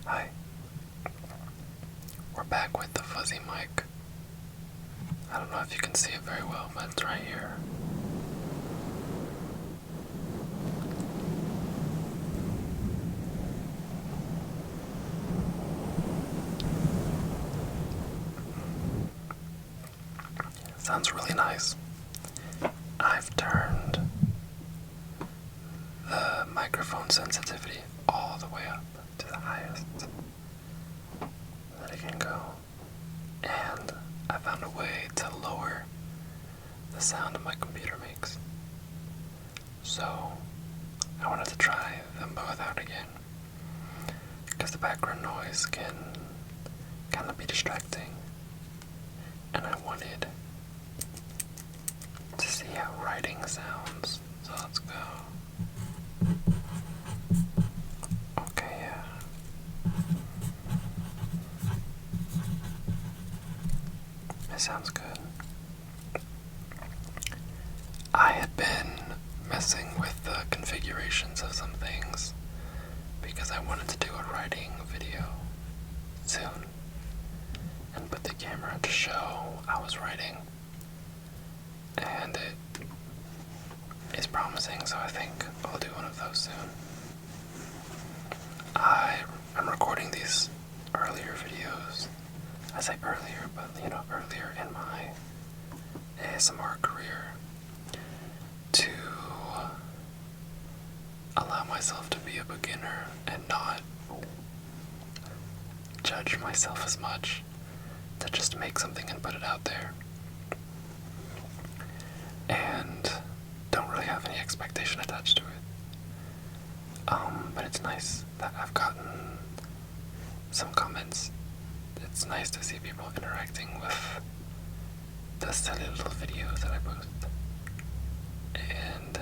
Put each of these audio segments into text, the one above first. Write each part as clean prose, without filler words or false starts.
Hi. We're back with the fuzzy mic. I don't know if you can see it very well, but it's right here. Sounds really nice. I've turned the microphone sensitivity all the way up to the highest that it can go. And I found a way to lower the sound my computer makes. So I wanted to try them both out again, because the background noise can kind of be distracting, and I wanted to see how writing sounds. So let's go. Okay, yeah. It sounds good. I had been messing with the configurations of some things because I wanted to do a writing video soon and put the camera to show I was writing, and it is promising, so I think I'll do one of those soon. I'm recording these earlier videos. I say earlier, but earlier in my ASMR career, to allow myself to be a beginner and not judge myself as much, to just make something and put it out there, and don't really have any expectation attached to it. But it's nice that I've gotten some comments. It's nice to see people interacting with the silly little videos that I post, and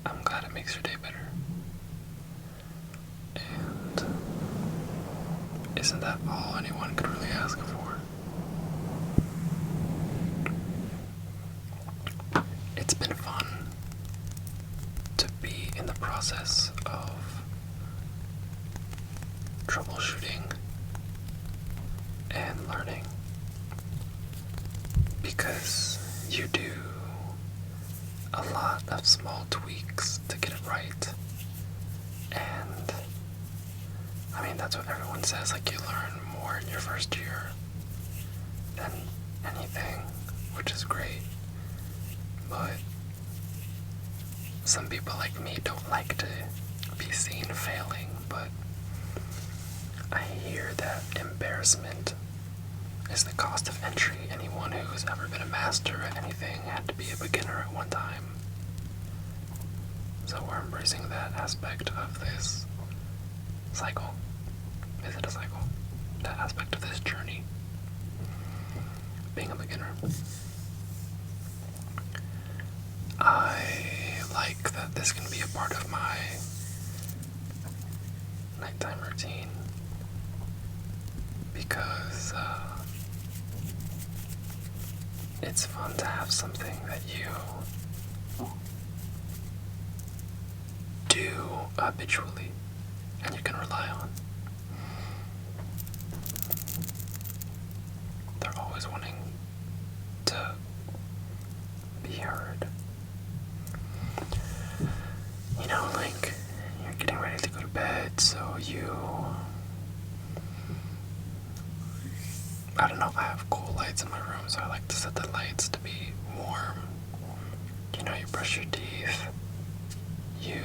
I'm glad it makes your day better. And isn't that all anyone could really ask for? It's been fun to be in the process of troubleshooting and learning, because you do a lot of small tweaks to get it right. And I mean, that's what everyone says, like, you learn more in your first year than anything, which is great. But some people like me don't like to be seen failing, but I hear that embarrassment is the cost of entry. Anyone who's ever been a master at anything had to be a beginner at one time. So we're embracing that aspect of this cycle. Is it a cycle? That aspect of this journey. Being a beginner. I like that this can be a part of my nighttime routine, because it's fun to have something that you do habitually and you can rely on. They're always wanting to be heard. Like, you're getting ready to go to bed, so I don't know, I have cool lights in my room, so I like to set the lights to be warm. You brush your teeth, you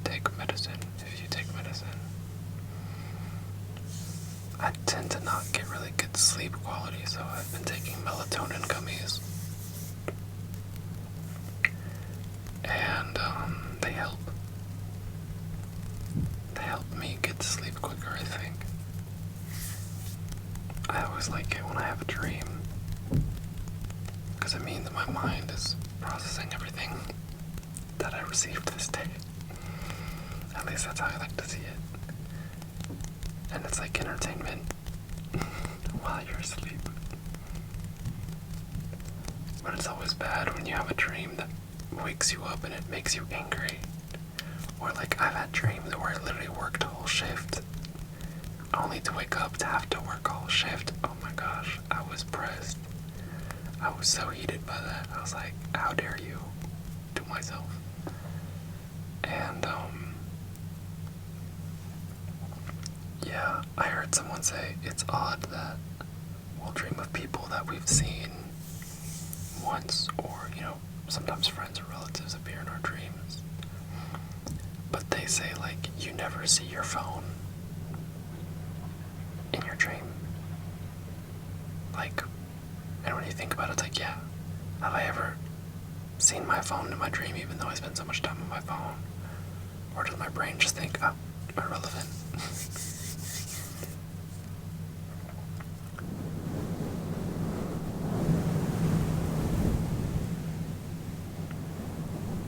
take medicine, if you take medicine. I tend to not get really good sleep quality, so I've been taking melatonin gummies. And they help. They help me get to sleep quicker, I think. I always like it when I have a dream, because it means that my mind is processing everything that I received this day. At least that's how I like to see it. And it's like entertainment while you're asleep. But it's always bad when you have a dream that wakes you up and it makes you angry. Or like, I've had dreams where where I literally worked a whole shift, only to wake up to have to work a whole shift. Oh my gosh, I was pressed. I was so heated by that. I was like, how dare you, to myself. And, yeah, I heard someone say it's odd that we'll dream of people that we've seen once, or, sometimes friends or relatives appear in our dreams. But they say, like, you never see your phone in your dream. Like, and when you think about it, it's like, yeah, have I ever seen my phone in my dream even though I spend so much time on my phone? Or does my brain just think, oh, irrelevant?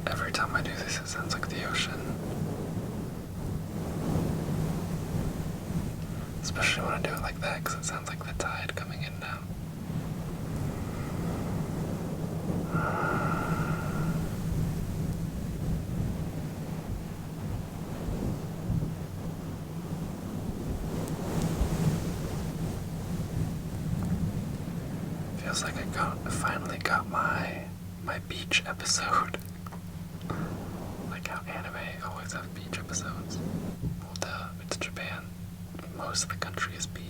Every time I do this, it sounds like the ocean. Especially when I do it like that, because it sounds like the tide coming in now. Feels like I finally got my beach episode. Like how anime always have beach episodes. Well, duh, it's Japan. Most of the country is beach.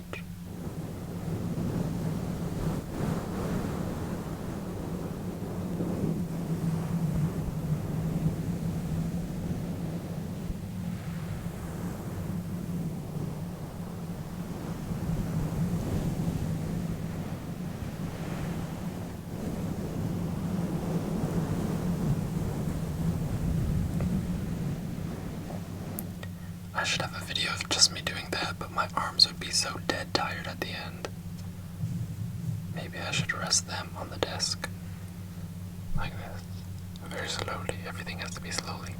I should have a video of just me doing that, but my arms would be so dead tired at the end. Maybe I should rest them on the desk. Like this. Very slowly. Everything has to be slowly.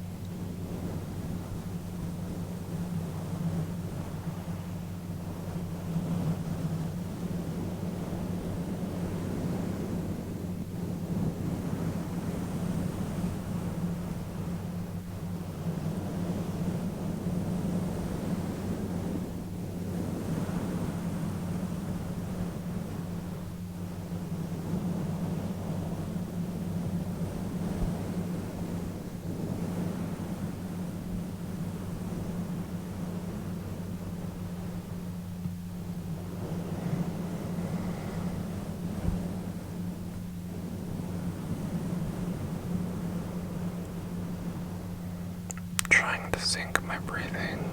Trying to sync my breathing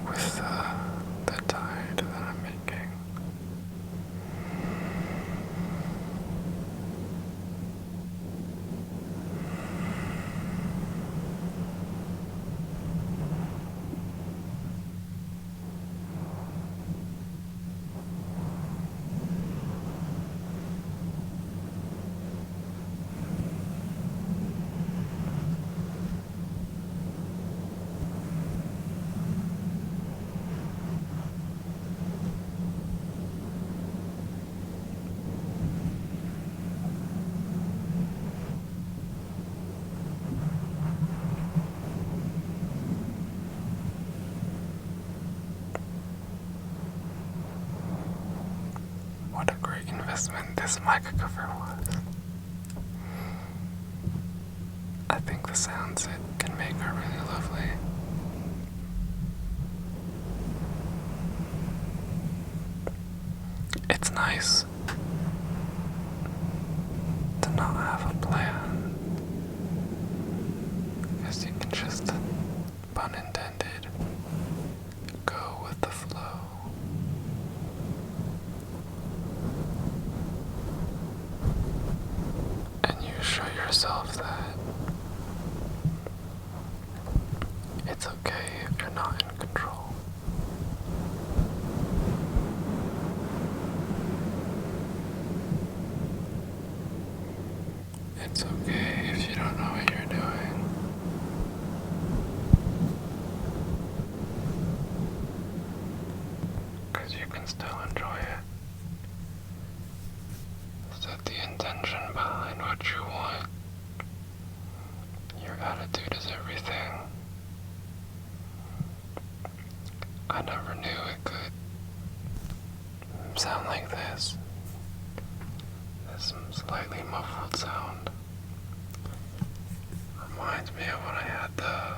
with the tide that I'm making. What a great investment this mic cover was. I think the sounds it can make are really lovely. It's nice to not have a plan, because you can just, pun intended, go with the flow. And you show yourself that it's okay if you're not in control. It's okay if you don't know what you're doing. Because you can still enjoy it. Set the intention behind what you want. everything. I never knew it could sound like this. This slightly muffled sound reminds me of when I had the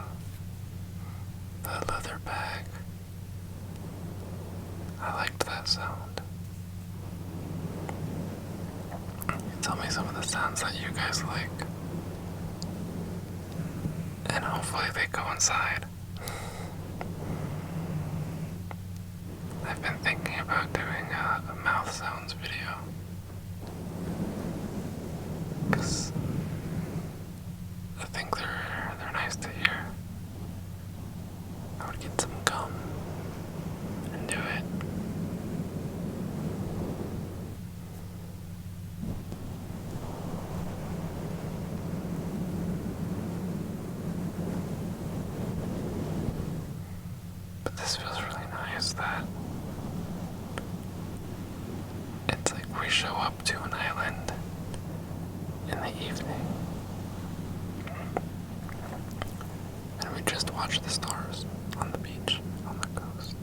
leather bag. I liked that sound. Tell me some of the sounds that you guys like, and hopefully they coincide. I've been thinking about doing a mouth sounds video, because I think they're nice to hear. I would get some gum and do it. But this feels really nice that it's like we show up to an island in the evening and we just watch the stars on the beach, on the coast.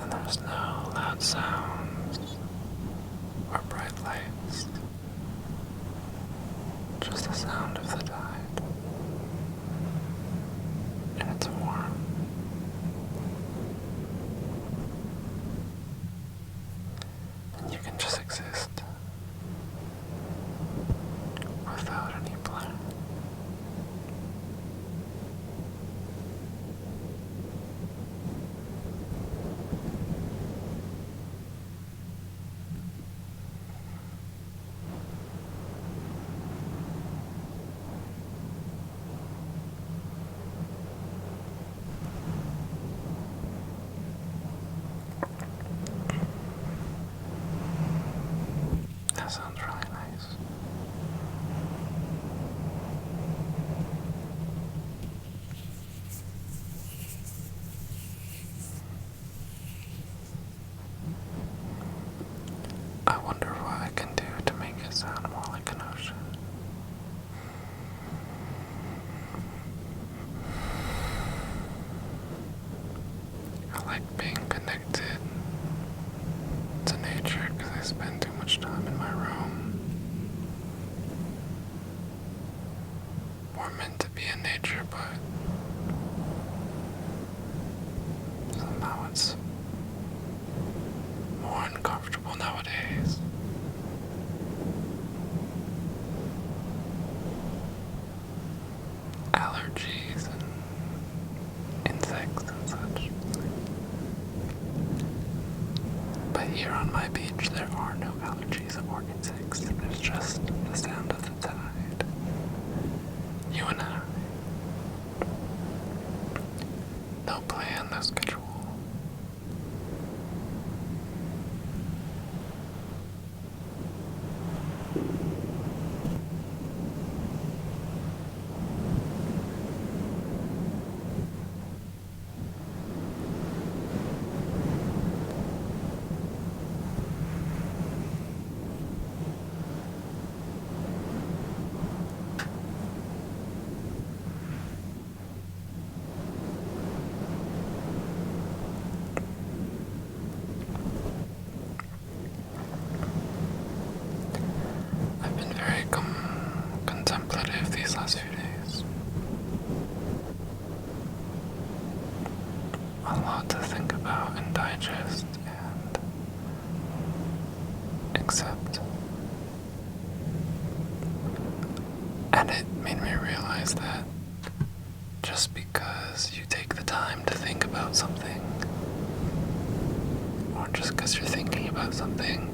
And there's no loud sounds or bright lights, just the sound of the tide. And it's warm. And you can just exist without any plan. That sounds really nice. I wonder what I can do to make it sound more like an ocean. I like being connected to nature because I spend too much time in my room. We're meant to be in nature, but somehow it's more uncomfortable nowadays. Allergies and insects and such. But here on my beach there are no allergies or insects. There's just the sound of the tide. You and I. No plan, no schedule. I've been very contemplative these last few days. A lot to think about and digest and accept. And it made me realize that just because you take the time to think about something, or just because you're thinking about something,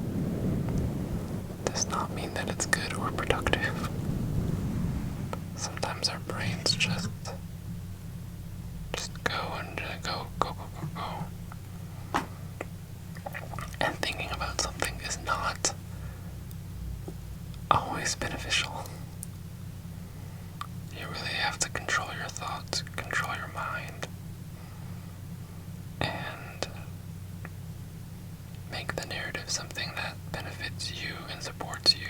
does not mean that it's good or productive. Sometimes our brains just go and go. And thinking about something is not always beneficial. You really have to control your thoughts, control your mind, and make the narrative life something that benefits you and supports you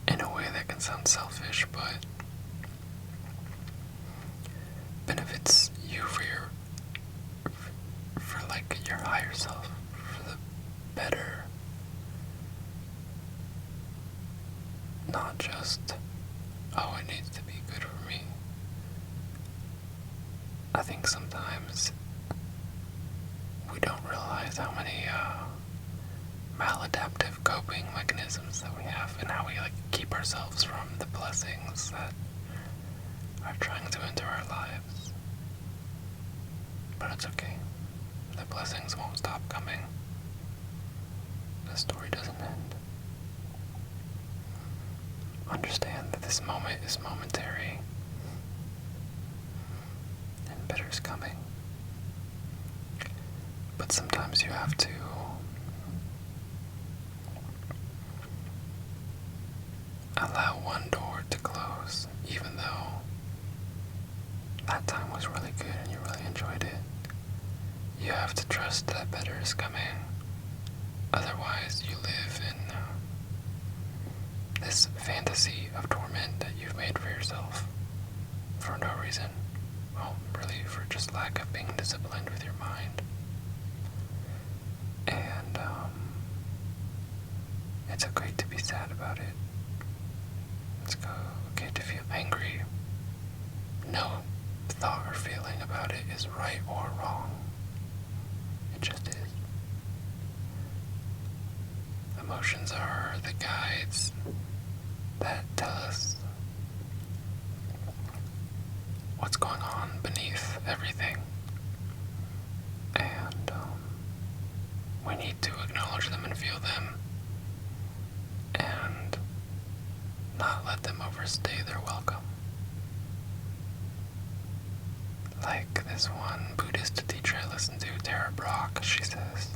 in a way that can sound selfish, but benefits you for like your higher self, for the better, not just, oh, it needs to be good for me. I think sometimes we don't realize how many maladaptive coping mechanisms that we have, and how we keep ourselves from the blessings that are trying to enter our lives. But it's okay. The blessings won't stop coming. The story doesn't end. Understand that this moment is momentary, and better's coming. But sometimes you have to allow one door to close, even though that time was really good and you really enjoyed it. You have to trust that better is coming. Otherwise, you live in this fantasy of torment that you've made for yourself for no reason. Well, really for just lack of being disciplined with your mind. And it's okay to be sad about it. It's okay to feel angry. No thought or feeling about it is right or wrong. It just is. Emotions are the guides that tell us what's going on beneath everything. And we need to acknowledge them and feel them, and not let them overstay their welcome. Like this one Buddhist teacher I listened to, Tara Brach, she says,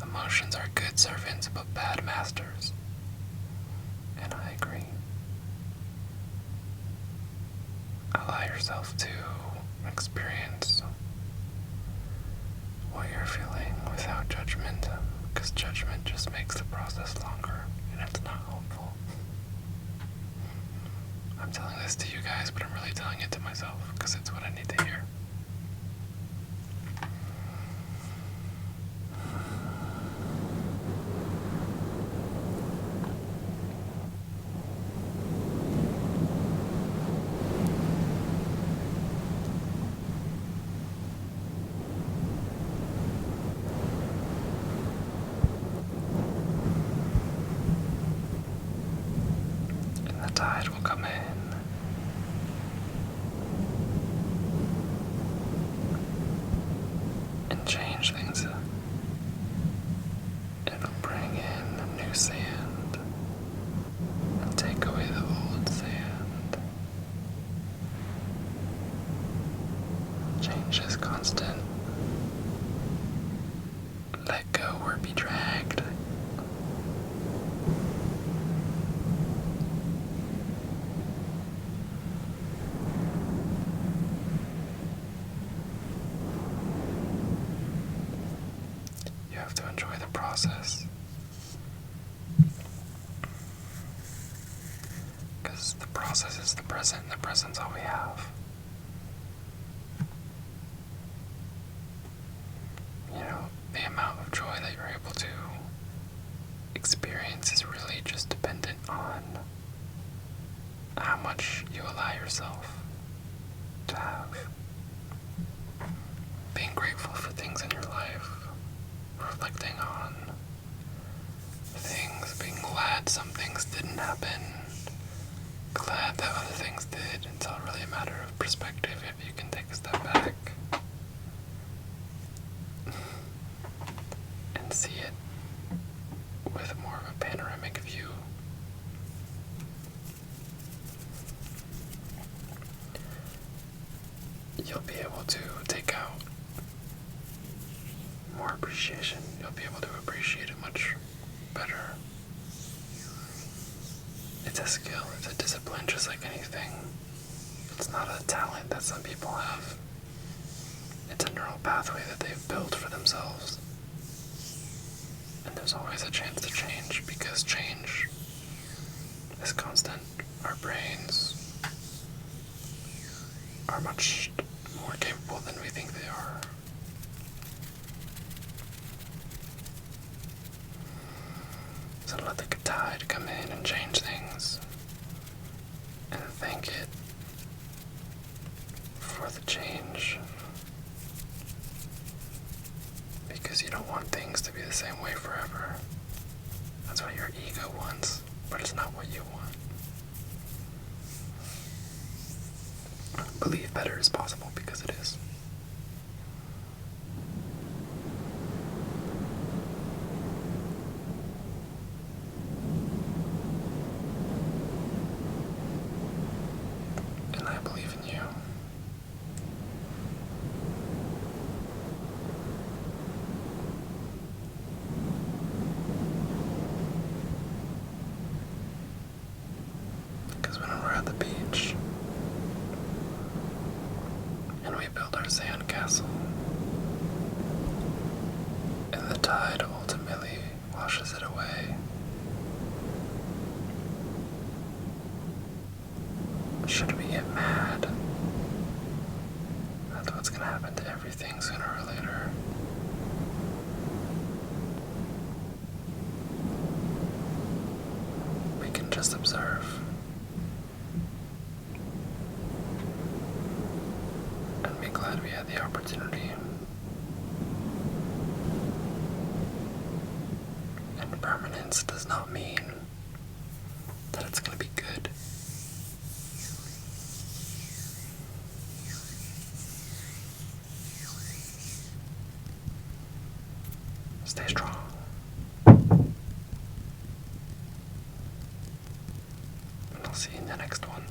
emotions are good servants but bad masters. And I agree. Allow yourself to experience what you're feeling without judgment, because judgment just makes the process longer, and it's not helpful. I'm telling this to you guys, but I'm really telling it to myself, because it's what I need to hear. Tide will come in, and change things. It'll bring in new sand and take away the old sand. Change is constant. Let go or be dragged. To enjoy the process, because the process is the present, and the present's all we have. You know, the amount of joy that you're able to experience is really just dependent on how much you allow yourself to have. Being grateful for things in your life, reflecting on things, being glad some things didn't happen, glad that other things did. It's all really a matter of perspective if you can take a step back and see it with more of a panoramic view. You'll be able to take out more appreciation. You'll be able to appreciate it much better. It's a skill, it's a discipline, just like anything. It's not a talent that some people have. It's It's a neural pathway that they've built for themselves. And there's always a chance to change, because change is constant. Our brains are much more capable than we think they are. So let the tide come in and change things, and thank it for the change, because you don't want things to be the same way forever. That's what your ego wants, but it's not what you want. Believe better is possible, because it is. And I believe in you. Because when we're at the beach and we build our sand castle, and the tide ultimately washes it away, should we get mad? That's what's gonna happen to everything sooner or later. We can just observe and be glad we had the opportunity. And permanence does not mean that it's gonna be good. Stay strong. And I'll see you in the next one.